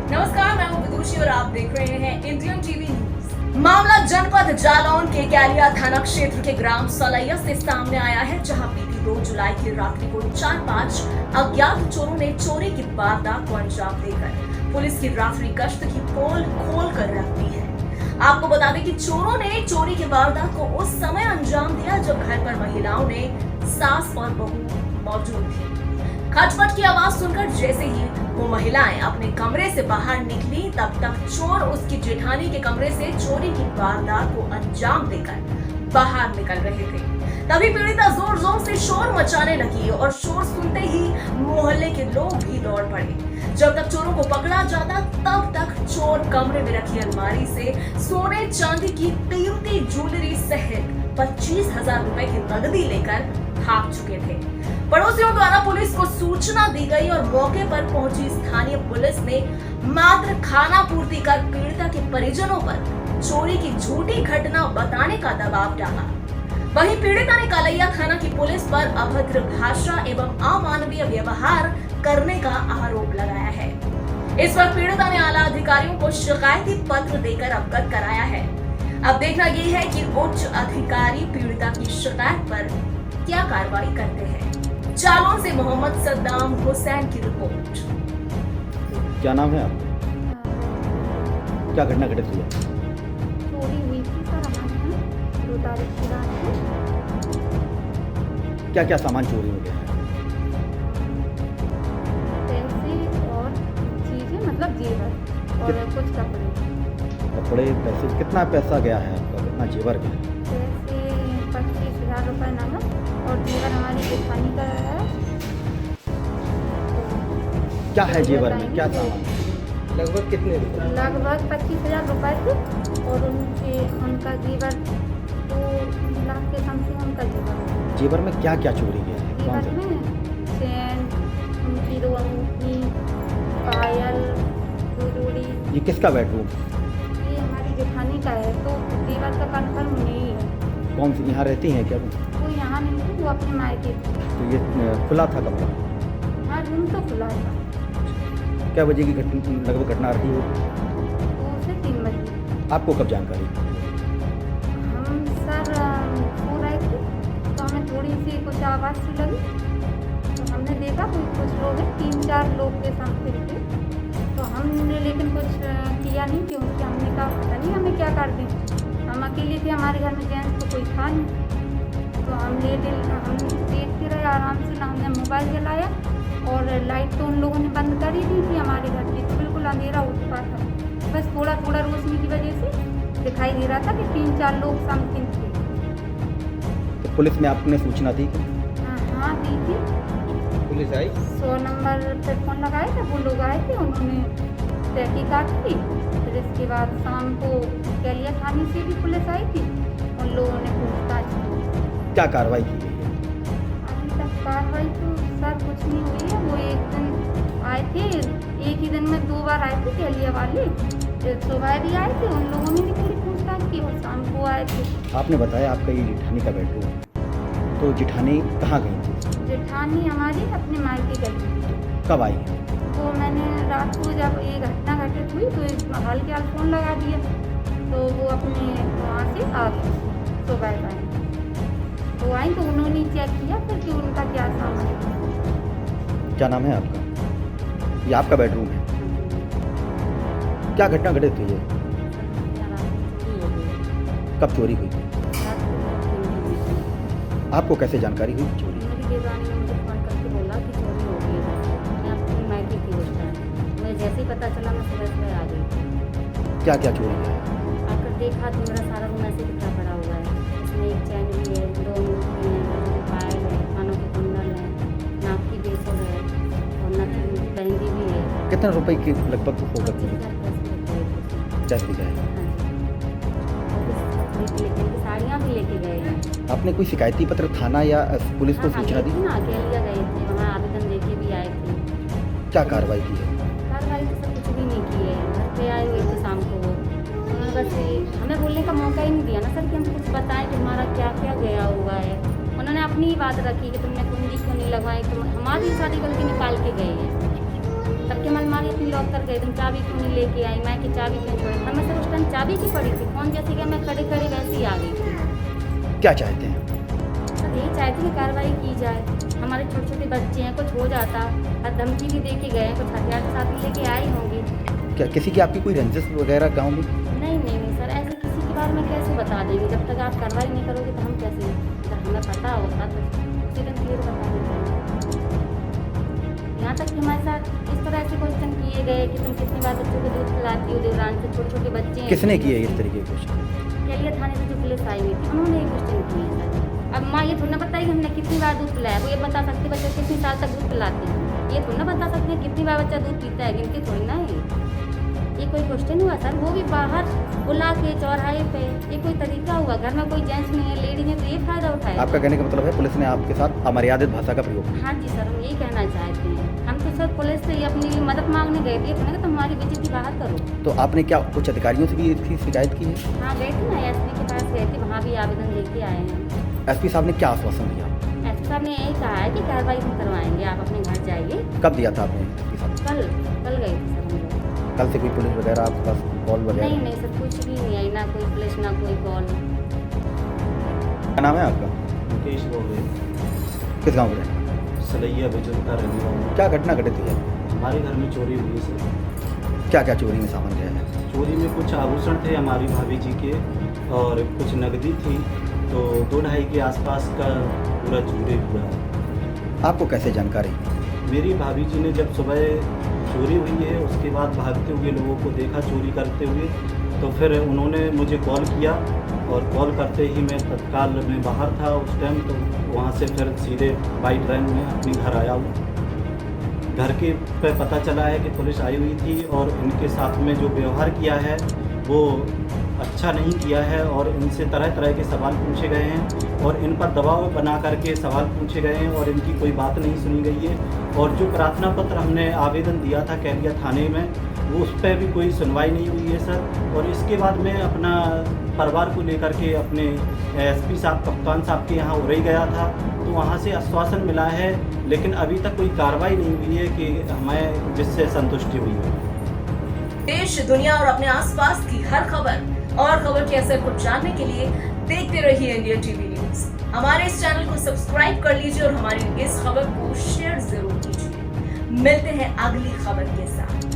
नमस्कार, मैं हूं विदुषी और आप देख रहे हैं इंडियन टीवी न्यूज। मामला जनपद जालौन के कैलिया थाना क्षेत्र के ग्राम सलैया से सामने आया है, जहां बीती 2 जुलाई की रात्रि को 4-5 अज्ञात चोरों ने चोरी की वारदात को अंजाम देकर पुलिस की रात्रि गश्त की पोल खोल कर रख दी है। आपको बता दें कि चोरों ने चोरी की वारदात को उस समय अंजाम दिया जब घर पर महिलाओं ने सास और बहू मौजूद थी। खटपट की आवाज सुनकर जैसे ही वो महिलाएं अपने कमरे से बाहर निकली, तब तक चोर उसकी जेठानी के कमरे से चोरी की वारदात को अंजाम देकर बाहर निकल रहे थे। तभी पीड़िता जोर जोर से शोर मचाने लगी और शोर सुनते ही मोहल्ले के लोग भी दौड़ पड़े। जब तक चोरों को पकड़ा जाता, तब तक चोर कमरे में रखी अलमारी से सोने चांदी की कीमती ज्वेलरी सहित 25,000 रुपए की नकदी लेकर भाग चुके थे। पड़ोसियों द्वारा पुलिस को सूचना दी गई और मौके पर पहुंची स्थानीय पुलिस ने मात्र खाना पूर्ति कर पीड़िता के परिजनों पर चोरी की झूठी घटना बताने का दबाव डाला। वहीं पीड़िता ने कलैया थाना की पुलिस पर अभद्र भाषा एवं अमानवीय व्यवहार करने का आरोप लगाया है। इस वक्त पीड़िता ने आला अधिकारियों को शिकायती पत्र देकर अवगत कराया है। अब देखना ये है कि उच्च अधिकारी पीड़िता की शिकायत पर क्या कार्रवाई करते हैं। जालौन से मोहम्मद सद्दाम हुसैन की रिपोर्ट। क्या नाम है आपका? क्या घटना घटित हुई है? चोरी हुई थी सर हमारे यहाँ 2 तारीख की रात को। क्या क्या सामान चोरी हो गया है? पैसे और चीजें, मतलब जेवर और कुछ कपड़े। पैसे, कितना पैसा गया है आपका? कितना जेवर गया है? पैसे 25,000 रुपये नगद और जेवर हमारी जेठानी का है। क्या है जेवर में, क्या सामान? लगभग कितने रुपए? लगभग 25,000 रुपये थे और उनका जेवर 2 लाख के समथिंग उनका जेवर है। जेवर में क्या क्या चोरी गया है? कौन जेवर से? में चैन, उनकी 2 अंगूठी, पायल, 2 जोड़ी। ये किसका बेडरूम? ये हमारी जेठानी का है, तो जेवर का कंफर्म नहीं है। कौन सी यहाँ रहती हैं क्या? वो यहाँ नहीं थी, वो अपने मायके थी। तो ये खुला था कमरा? हाँ, रूम तो खुला था। क्या बजे की लगभग घटना रही हो? 2 से 3 बजे। आपको कब जानकारी? हम सर सो रहे थे, तो हमें थोड़ी सी कुछ आवाज़ सी लगी, तो हमने देखा कोई कुछ लोग हैं, 3-4 लोग के समथिंग थे। तो हमने लेकिन कुछ किया नहीं, क्योंकि हमने कहा पता नहीं हमें क्या कर दें। हम अकेले थे, हमारे घर में जेंट्स तो कोई था नहीं। तो हम देखते रहे आराम से। ना हमने मोबाइल जलाया और लाइट तो उन लोगों ने बंद कर ही दी थी हमारे घर की, तो बिल्कुल अंधेरा हो चुका था। बस थोड़ा थोड़ा रोशनी की वजह से दिखाई दे रहा था कि 3-4 लोग समथिंग थे। तो पुलिस में आपने सूचना दी कि? हाँ दी थी। पुलिस आई? 100 नंबर पे फ़ोन लगाए थे, वो लोग आए थे, उन्होंने तहकीकात की। फिर इसके बाद शाम को कैलिया थाने से भी पुलिस आई थी, उन लोगों ने पूछताछ की। क्या कार्रवाई की गई है? अभी तक कार्रवाई तो सर कुछ नहीं हुई है। वो एक दिन आए थे, एक ही दिन में 2 बार आए थे कैलिया वाले। एक सुबह भी आए थे, उन लोगों ने भी थोड़ी पूछताछ की, और शाम को आए थे। आपने बताया आपका ये जेठानी का बेडरूम, तो जेठानी कहाँ गई थी? जेठानी हमारी अपने मायके गई थी। कब आई है? तो मैंने रात को जब ये घटना घटित हुई तो एक हाल के हाल फ़ोन लगा दिया, तो वो अपने वहाँ से आ गई सुबह का। तो आई तो उन्होंने चेक किया फिर कि उनका क्या सामान है। क्या नाम है आपका? ये आपका बेडरूम है? क्या घटना घटित हुई है? कब चोरी हुई? आपको कैसे जानकारी हुई चोरी? मेरी देवरानी ने मुझे फ़ोन करके बोला कि चोरी हो गई है। मैं अपनी मायके थी उस टाइम। मुझे जैसे ही पता चला, मैं सुबह आ गई थी। क्या क्या चोरी है? आकर देखा तो मेरा सारा रूम ऐसे बिखरा पड़ा हुआ है। इसमें एक चैन भी है, 2 अंगूठी हैं, 2 पायल है, कानों के कुंडल हैं, नाक की बेसर है और नथ मेहंदी भी है। कितने रुपए की लगभग होगा? 25,000 10 बीघा है। हाँ जी। और साड़ियाँ भी लेके गए हैं। आपने कोई शिकायती पत्र थाना या पुलिस को हाँ, सूचना दी? गई थी ना, कैलिया गए थे, वहाँ आवेदन देके भी आए थे। क्या कार्रवाई की है? कार्रवाई तो सब कुछ भी नहीं की है। घर पे आए हुए थे शाम को, उन्होंने बस हमें बोलने का मौका ही नहीं दिया ना सर कि हम कुछ बताएं कि हमारा क्या क्या गया हुआ है। उन्होंने अपनी ही बात रखी कि तुमने कुंडी क्यों नहीं लगवाई, तुम हमारी सारी गलती निकाल के गए हैं। तब कि हमारे माँ अपनी लॉक कर गए, तुम चाबी क्यों नहीं लेके आई, मैं कि चाबी क्यों छोड़ी, हमें सर उस टाइम चाबी की पड़ी थी, फोन जैसे कि मैं खड़े खड़े वैसे ही आ गई थी। क्या चाहते हैं? सर यही चाहती कि कार्रवाई की जाए, हमारे छोटे छोटे बच्चे हैं, कुछ हो जाता, और धमकी भी दे के गए, कुछ हथियार के साथ में लेके आई होंगी। क्या किसी की आपकी कोई रंजिश वगैरह गाँव में? नहीं सर, ऐसे किसी के बारे में कैसे बता देंगे, जब तक आप कार्रवाई नहीं करोगे तो हम कैसे, अगर हमें पता होता तो उसी दिन क्लियर बता देते। यहाँ तक कि हमारे साथ इस तरह से क्वेश्चन किए गए कि तुम कितनी बार बच्चों को दूध पिलाती हो, देवरान से छोटे छोटे बच्चे हैं। किसने किए इस तरीके के क्वेश्चन? कैलिया थाने से जो पुलिस आई हुई थी उन्होंने ये क्वेश्चन किए सर। अब माँ ये थोड़ा ना बताएगी हमने कितनी बार दूध पिलाया, वो ये बता सकते बच्चे कितनी साल तक दूध पिलाते हैं, ये थोड़ा ना बता सकते हैं कितनी बार बच्चा दूध पीता है, गिनती थोड़ी ना है। ये कोई क्वेश्चन हुआ सर, वो भी बाहर बुला के चौराहे पे, ये कोई तरीका हुआ? घर में कोई जेंट्स नहीं है, लेडीज है, तो ये फायदा उठाया। आपका कहने का मतलब है पुलिस ने आपके साथ अमर्यादित भाषा का प्रयोग किया? हाँ जी सर, हम यही कहना चाहते हैं। हम तो सर पुलिस से अपनी मदद मांगने गए थे, कि तुम हमारी बेइज्जती बाहर करो। तो आपने क्या कुछ अधिकारियों से भी इसकी शिकायत की है? हाँ गए थे ना, एसपी के पास गए थे, वहाँ भी आवेदन लेके आए हैं। एसपी साहब ने क्या आश्वासन दिया? एसपी साहब ने यही कहा है कि कार्रवाई हम करवाएंगे, आप अपने घर जाइए। कब दिया था आपने एसपी साहब? कल गए थे सर हम लोग। कल से कोई पुलिस वगैरह आपके पास कॉल वगैरह? नहीं सर, कुछ भी नहीं आई, ना कोई पुलिस ना कोई कॉल। क्या नाम है आपका? मुकेश बोल रहे किस गाँव के? सलैया बेचनता रहने वाला। क्या घटना घटित हुई है? हमारे घर में चोरी हुई सर। क्या क्या चोरी में सामान गया है? चोरी में कुछ आभूषण थे हमारी भाभी जी के, और कुछ नकदी थी, तो 2-2.5 के आसपास का पूरा चोरी हुआ। आपको कैसे जानकारी? मेरी भाभी जी ने जब सुबह चोरी हुई है उसके बाद भागते हुए लोगों को देखा चोरी करते हुए, तो फिर उन्होंने मुझे कॉल किया, और कॉल करते ही मैं तत्काल में बाहर था उस टाइम, तो वहाँ से फिर सीधे बाई ट्रेन में अपने घर आया हूँ। घर के पे पता चला है कि पुलिस आई हुई थी, और इनके साथ में जो व्यवहार किया है वो अच्छा नहीं किया है, और इनसे तरह तरह के सवाल पूछे गए हैं, और इन पर दबाव बना करके सवाल पूछे गए हैं, और इनकी कोई बात नहीं सुनी गई है। और जो प्रार्थना पत्र हमने आवेदन दिया था कैलिया थाने में, वो उस पर भी कोई सुनवाई नहीं हुई है सर। और इसके बाद मैं अपना परिवार को लेकर के अपने एसपी साहब, कप्तान साहब के यहाँ उरई गया था, तो वहाँ से आश्वासन मिला है, लेकिन अभी तक कोई कार्रवाई नहीं हुई है कि हमें जिससे संतुष्टि हुई है। देश दुनिया और अपने आसपास की हर खबर और खबर के असर को जानने के लिए देखते रहिए इंडियन टीवी न्यूज। हमारे इस चैनल को सब्सक्राइब कर लीजिए और हमारी इस खबर को शेयर जरूर कीजिए। मिलते हैं अगली खबर के साथ।